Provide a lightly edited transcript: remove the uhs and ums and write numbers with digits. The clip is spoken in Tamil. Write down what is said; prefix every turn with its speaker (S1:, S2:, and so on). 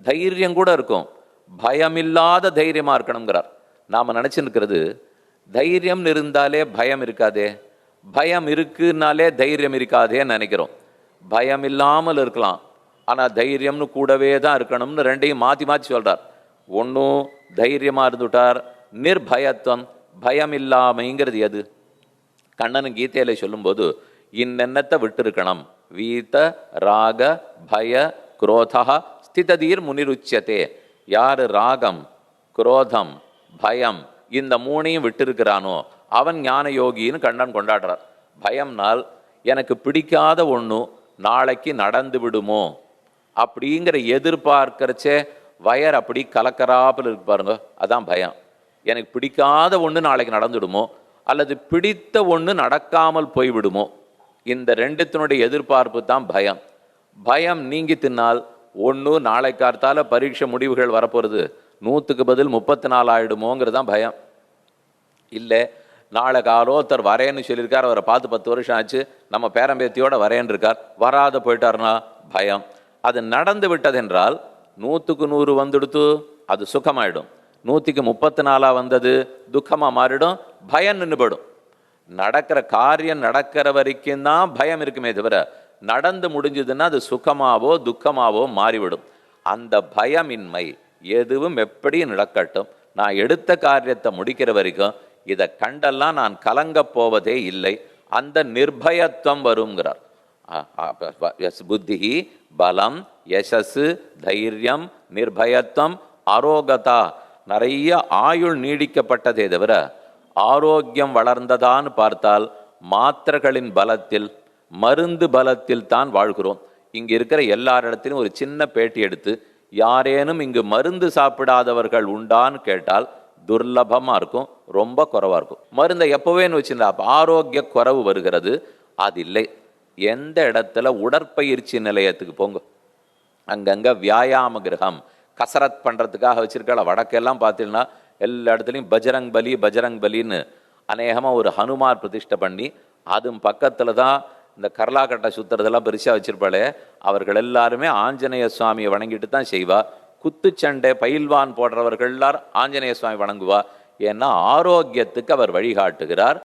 S1: தைரியம் கூட இருக்கும், பயமில்லாத தைரியமா இருக்கணுங்கிறார். நாம நினைச்சுருக்கிறது தைரியம் இருந்தாலே பயம் இருக்காதே, பயம் இருக்குன்னாலே தைரியம் இருக்காதேன்னு நினைக்கிறோம். பயம் இல்லாமல் இருக்கலாம், ஆனால் தைரியம்னு கூடவே தான் இருக்கணும்னு ரெண்டையும் மாற்றி மாற்றி சொல்கிறார். ஒன்றும் தைரியமாக இருந்துட்டார், நிர்பயத்துவம் பயம் இல்லாமைங்கிறது எது? கண்ணன் கீதையில சொல்லும்போது இன்னென்னத்தை விட்டு இருக்கணும், வீத ராக பய குரோதா ஸ்திததீர் முனிருச்சதே. யாரு ராகம் குரோதம் பயம் இந்த மூணையும் விட்டு இருக்கிறானோ அவன் ஞான யோகின்னு கண்ணன் கொண்டாடுறார். பயம்னால் எனக்கு பிடிக்காத ஒன்று நாளைக்கு நடந்து விடுமோ அப்படிங்கிற எதிர்பார்க்கறச்சே வயர் அப்படி கலக்கராப்பில் இருக்கு பாருங்க, அதான் பயம். எனக்கு பிடிக்காத ஒன்று நாளைக்கு நடந்துடுமோ அல்லது பிடித்த ஒன்று நடக்காமல் போய்விடுமோ, இந்த ரெண்டுத்தினுடைய எதிர்பார்ப்பு தான் பயம். பயம் நீங்கி தின்னால் ஒன்று நாளைக்கார்த்தால பரீட்சை முடிவுகள் வரப்போகிறது 100க்கு பதில் 34 ஆகிடுமோங்கிறது தான் பயம். இல்லை நாளை காலோத்தர் வரேன்னு சொல்லியிருக்கார், அவரை பார்த்து 10 வருஷம் ஆச்சு, நம்ம பேரம்பேத்தியோட வரேன்னு இருக்கார், வராத போயிட்டார்னா பயம். அது நடந்து விட்டதென்றால் 100க்கு 100 வந்துடுத்து அது சுகமாயிடும், 100க்கு 34 வந்தது துக்கமாக மாறிடும், பயம் நின்றுபடும். நடக்கிற காரியம் நடக்கிற வரைக்கும் தான் பயம் இருக்குமே தவிர நடந்து முடிஞ்சதுன்னா அது சுகமாவோ துக்கமாவோ மாறிவிடும். அந்த பயமின்மை எதுவும் எப்படி நடக்கட்டும், நான் எடுத்த காரியத்தை முடிக்கிற வரைக்கும் இதை கண்டெல்லாம் நான் கலங்க போவதே இல்லை, அந்த நிர்பயத்துவம் வருங்கிறார். புத்தி பலம் யசஸ் தைரியம் நிர்பயத்துவம் ஆரோகதா, நிறைய ஆயுள் நீடிக்கப்பட்டதே தவிர ஆரோக்கியம் வளர்ந்ததான்னு பார்த்தால் மாத்திரைகளின் பலத்தில் மருந்து பலத்தில் தான் வாழ்கிறோம். இங்கே இருக்கிற எல்லாரிடத்திலும் ஒரு சின்ன பேட்டி எடுத்து யாரேனும் இங்கு மருந்து சாப்பிடாதவர்கள் உண்டான்னு கேட்டால் துர்லபமாக இருக்கும், ரொம்ப குறைவாக இருக்கும். மருந்தை எப்போவேன்னு வச்சுருந்தா ஆரோக்கிய குறைவு வருகிறது, அது இல்லை. எந்த இடத்துல உடற்பயிற்சி நிலையத்துக்கு போங்க, அங்கங்கே வியாயாம கிரகம் கசரத் பண்ணுறதுக்காக வச்சுருக்கல. வடக்கெல்லாம் பார்த்தீங்கன்னா எல்லா இடத்துலையும் பஜரங் பலின்னு அநேகமாக ஒரு ஹனுமார் பிரதிஷ்டை பண்ணி, அதுவும் பக்கத்தில் தான் இந்த கர்லாக்கட்டை சுற்றுறதெல்லாம் பெருசாக வச்சுருப்பாளே, அவர்கள் எல்லாருமே ஆஞ்சநேய சுவாமியை வணங்கிட்டு தான் செய்வா. குத்துச்சண்டை பயில்வான் போடுறவர்கள் எல்லாரும் ஆஞ்சநேய சுவாமி வணங்குவா. ஏன்னா ஆரோக்கியத்துக்கு அவர் வழிகாட்டுகிறார்.